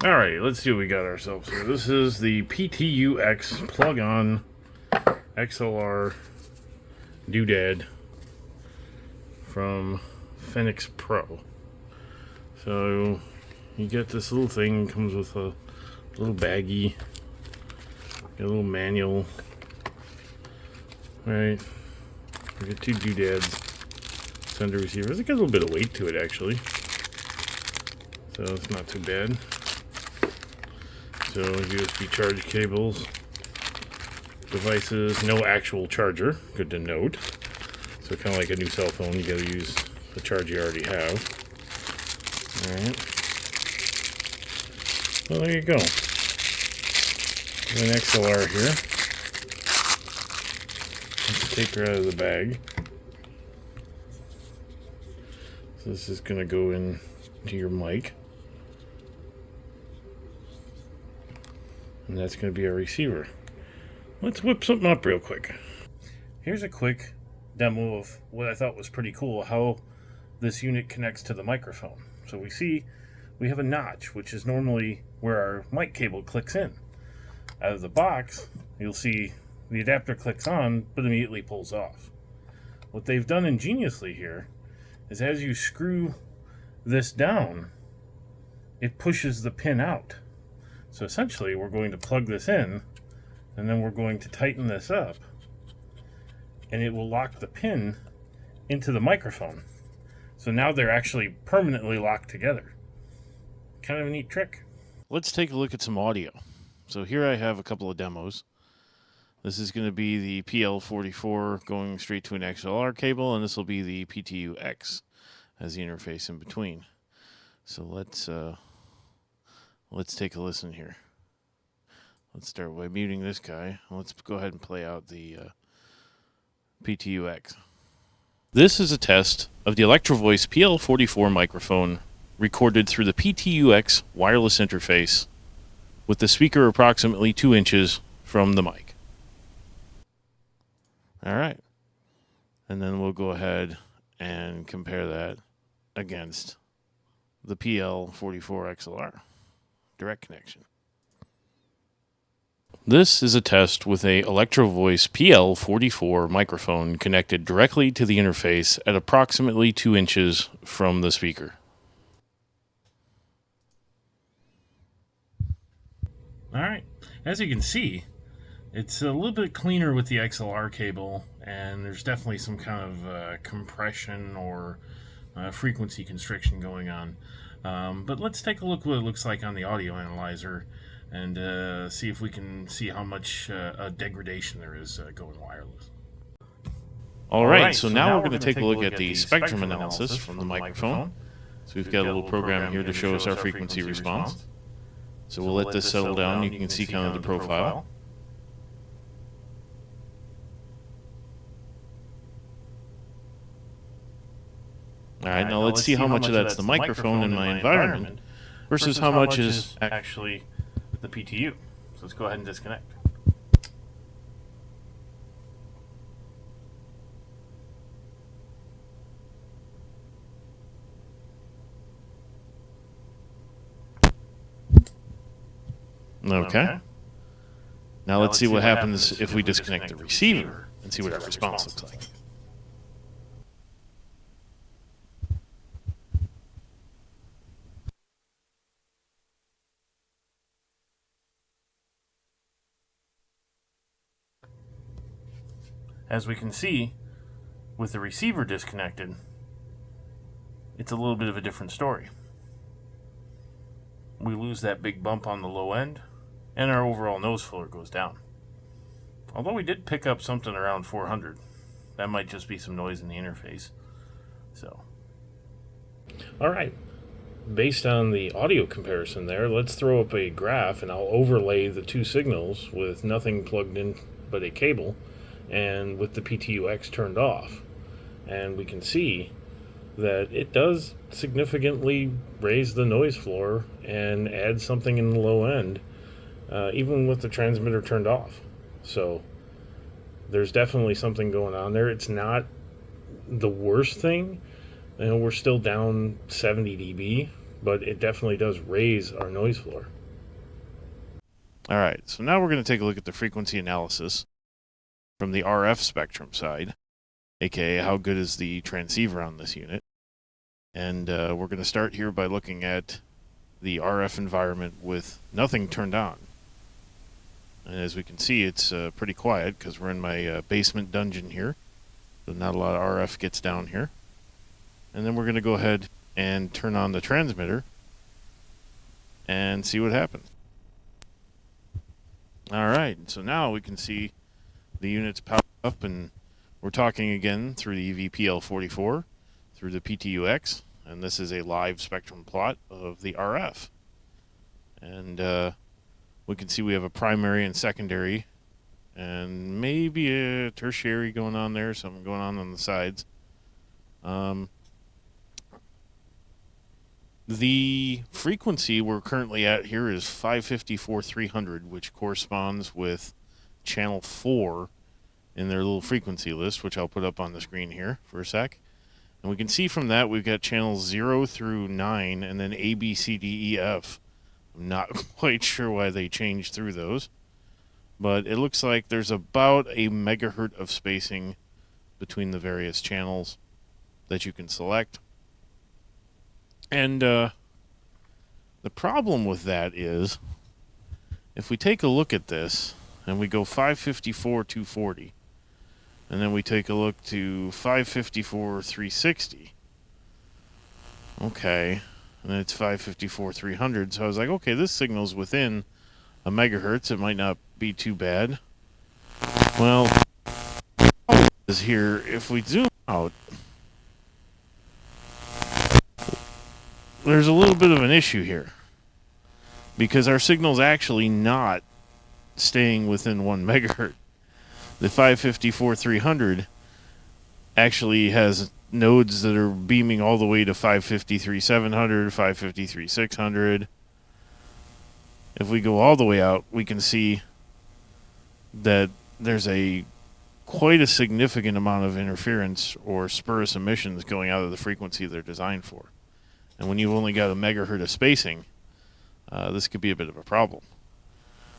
Alright, let's see what we got ourselves here. This is the PTU-X plug-on XLR doodad from Phoenix Pro. So you get this little thing, comes with a little baggie, got a little manual, right? We got two doodads, sender receivers. It got a little bit of weight to it actually, so it's not too bad. So USB charge cables, devices, no actual charger, good to note. So kind of like a new cell phone, you gotta use the charge you already have. Alright. Well, there you go. An XLR here. Let's take her out of the bag. So this is gonna go into your mic. And that's going to be our receiver. Let's whip something up real quick. Here's a quick demo of what I thought was pretty cool, how this unit connects to the microphone. So we see we have a notch, which is normally where our mic cable clicks in. Out of the box, you'll see the adapter clicks on, but immediately pulls off. What they've done ingeniously here is as you screw this down, it pushes the pin out. So essentially, we're going to plug this in, and then we're going to tighten this up, and it will lock the pin into the microphone. So now they're actually permanently locked together. Kind of a neat trick. Let's take a look at some audio. So here I have a couple of demos. This is going to be the PL44 going straight to an XLR cable, and this will be the PTU-X as the interface in between. So let's take a listen here. Let's start by muting this guy. Let's go ahead and play out the PTU-X. This is a test of the Electro Voice PL44 microphone recorded through the PTU-X wireless interface with the speaker approximately 2 inches from the mic. All right. And then we'll go ahead and compare that against the PL44 XLR. Direct connection. This is a test with a Electro Voice PL44 microphone connected directly to the interface at approximately 2 inches from the speaker. Alright, as you can see, it's a little bit cleaner with the XLR cable, and there's definitely some kind of compression or frequency constriction going on. But let's take a look at what it looks like on the audio analyzer and see if we can see how much degradation there is going wireless. Alright, so now we're going to take a look at the spectrum analysis from the microphone. So we've got a little program here to show us our frequency response. So we'll let this settle down. You can see kind of the profile. Alright, now let's see how much of that's the microphone in my environment versus how much is actually the PTU. So let's go ahead and disconnect. Okay. Now let's see what happens if we disconnect the receiver and see what our response looks like. As we can see, with the receiver disconnected, it's a little bit of a different story. We lose that big bump on the low end, and our overall nose filler goes down. Although we did pick up something around 400. That might just be some noise in the interface. So, alright. Based on the audio comparison there, let's throw up a graph and I'll overlay the two signals with nothing plugged in but a cable, and with the PTU-X turned off, and we can see that it does significantly raise the noise floor and add something in the low end, even with the transmitter turned off. So there's definitely something going on there. It's not the worst thing. You know, we're still down 70 dB, but it definitely does raise our noise floor. All right, so now we're going to take a look at the frequency analysis from the RF spectrum side, aka how good is the transceiver on this unit. And we're going to start here by looking at the RF environment with nothing turned on. And as we can see, it's pretty quiet because we're in my basement dungeon here. So not a lot of RF gets down here. And then we're going to go ahead and turn on the transmitter and see what happens. All right, so now we can see the units power up, and we're talking again through the EVPL44, through the PTU-X, and this is a live spectrum plot of the RF. And we can see we have a primary and secondary, and maybe a tertiary going on there, something going on the sides. The frequency we're currently at here is 554-300, which corresponds with channel 4 in their little frequency list, which I'll put up on the screen here for a sec. And we can see from that we've got channels 0 through 9, and then A, B, C, D, E, F. I'm not quite sure why they changed through those, but it looks like there's about a megahertz of spacing between the various channels that you can select. And the problem with that is, if we take a look at this, and we go 554-240, and then we take a look to 554-360, okay, and then it's 554-300, so I was like, okay, this signal's within a megahertz, it might not be too bad. Well, is here, if we zoom out, there's a little bit of an issue here, because our signal's actually not staying within 1 megahertz. The 554-300 actually has nodes that are beaming all the way to 553-700, 553-600. If we go all the way out, we can see that there's quite a significant amount of interference or spurious emissions going out of the frequency they're designed for. And when you've only got a megahertz of spacing, this could be a bit of a problem.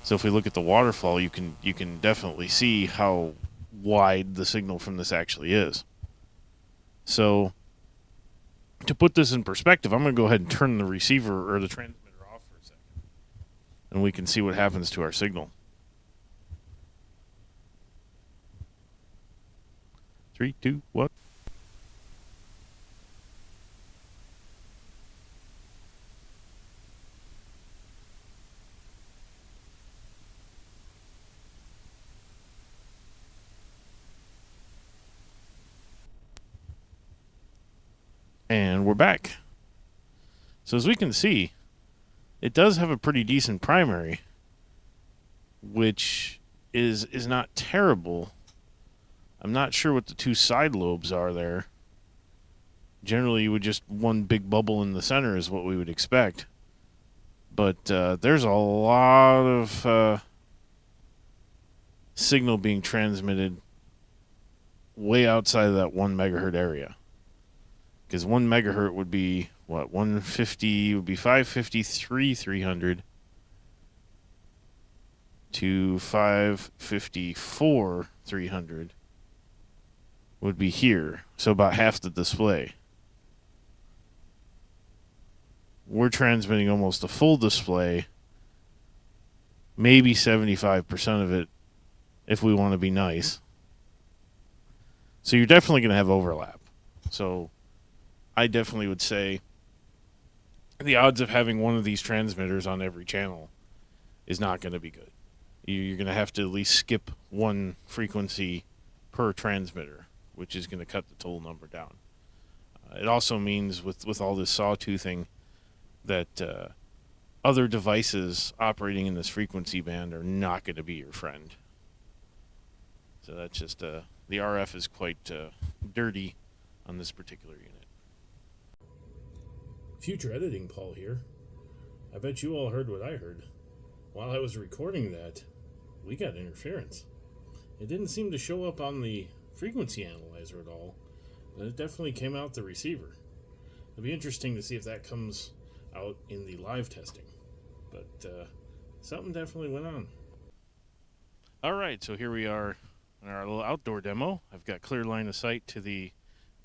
So if we look at the waterfall, you can definitely see how wide the signal from this actually is. So to put this in perspective, I'm going to go ahead and turn the receiver or the transmitter off for a second, and we can see what happens to our signal. 3, 2, 1. And we're back. So as we can see, it does have a pretty decent primary, which is not terrible. I'm not sure what the 2 side lobes are there. Generally, you would just one big bubble in the center is what we would expect. But there's a lot of signal being transmitted way outside of that 1 megahertz area. Because 1 megahertz would be, what, 150, would be 553-300 to 554-300 would be here. So about half the display. We're transmitting almost a full display, maybe 75% of it if we want to be nice. So you're definitely going to have overlap. So I definitely would say the odds of having one of these transmitters on every channel is not going to be good. You're going to have to at least skip 1 frequency per transmitter, which is going to cut the total number down. It also means with all this sawtoothing that other devices operating in this frequency band are not going to be your friend. So that's just, the RF is quite dirty on this particular unit. Future editing Paul here. I bet you all heard what I heard. While I was recording that, we got interference. It didn't seem to show up on the frequency analyzer at all, but it definitely came out the receiver. It'll be interesting to see if that comes out in the live testing. But something definitely went on. Alright, so here we are in our little outdoor demo. I've got clear line of sight to the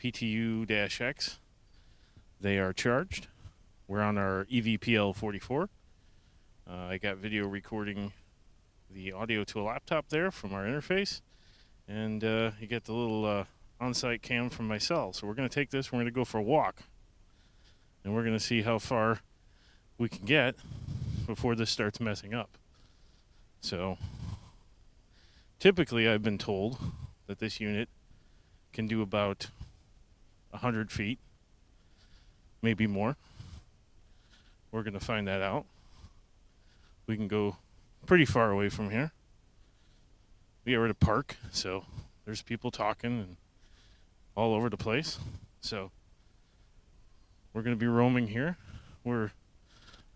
PTU-X. They are charged. We're on our EVPL44. I got video recording the audio to a laptop there from our interface. And you get the little on-site cam from my cell. So we're going to take this, we're going to go for a walk. And we're going to see how far we can get before this starts messing up. So typically I've been told that this unit can do about 100 feet, maybe more. We're going to find that out. We can go pretty far away from here. We are at a park, so there's people talking and all over the place. So we're going to be roaming here. We're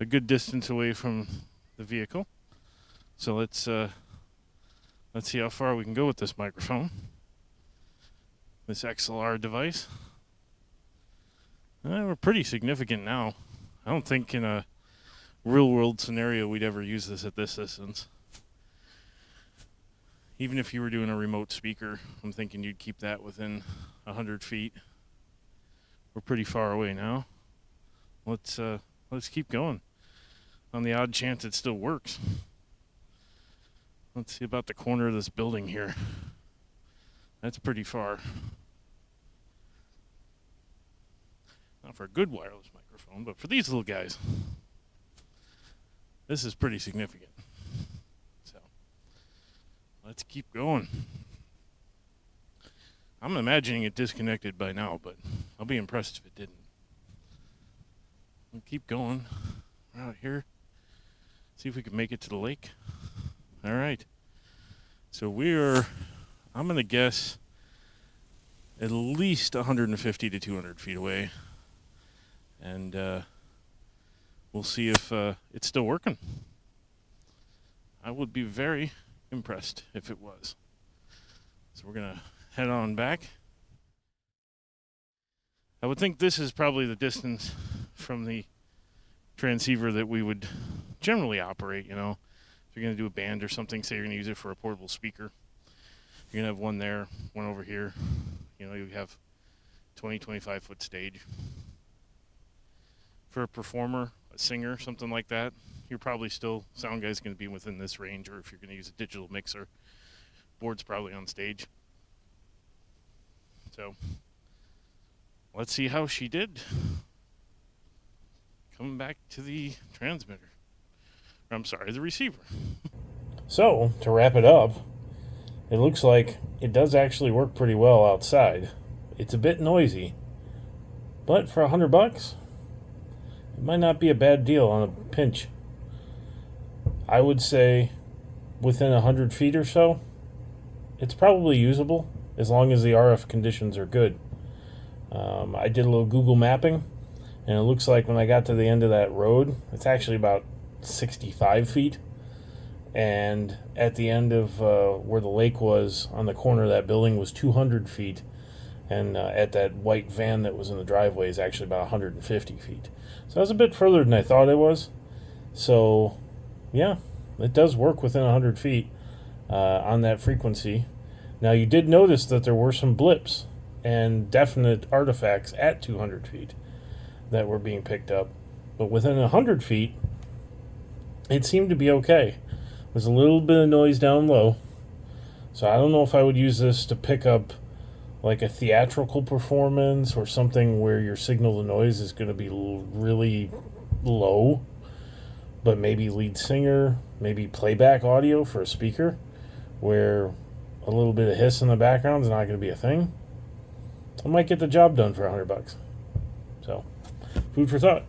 a good distance away from the vehicle. So let's see how far we can go with this microphone. This XLR device. We're pretty significant now. I don't think in a real world scenario we'd ever use this at this distance. Even if you were doing a remote speaker, I'm thinking you'd keep that within 100 feet. We're pretty far away now. Let's keep going. On the odd chance it still works. Let's see about the corner of this building here. That's pretty far. Not for a good wireless microphone, but for these little guys, this is pretty significant. So let's keep going. I'm imagining it disconnected by now, but I'll be impressed if it didn't. We'll keep going. We're out here. See if we can make it to the lake. All right. So I'm going to guess at least 150 to 200 feet away. And we'll see if it's still working. I would be very impressed if it was. So we're going to head on back. I would think this is probably the distance from the transceiver that we would generally operate, you know. If you're going to do a band or something, say you're going to use it for a portable speaker, you're going to have one there, one over here. You know, you have 20, 25 foot stage. For a performer, a singer, something like that, you're probably still, sound guy's going to be within this range, or if you're going to use a digital mixer, board's probably on stage. So let's see how she did. Coming back to the transmitter. I'm sorry, the receiver. So, to wrap it up, it looks like it does actually work pretty well outside. It's a bit noisy, but for $100, it might not be a bad deal on a pinch. I would say within 100 feet or so, it's probably usable as long as the RF conditions are good. I did a little Google mapping, and it looks like when I got to the end of that road, it's actually about 65 feet. And at the end of where the lake was on the corner of that building was 200 feet. And at that white van that was in the driveway is actually about 150 feet. So that's a bit further than I thought it was. So, yeah, it does work within 100 feet on that frequency. Now, you did notice that there were some blips and definite artifacts at 200 feet that were being picked up. But within 100 feet, it seemed to be okay. There's a little bit of noise down low. So I don't know if I would use this to pick up like a theatrical performance or something where your signal to noise is going to be really low. But maybe lead singer, maybe playback audio for a speaker where a little bit of hiss in the background is not going to be a thing. I might get the job done for $100. So, food for thought.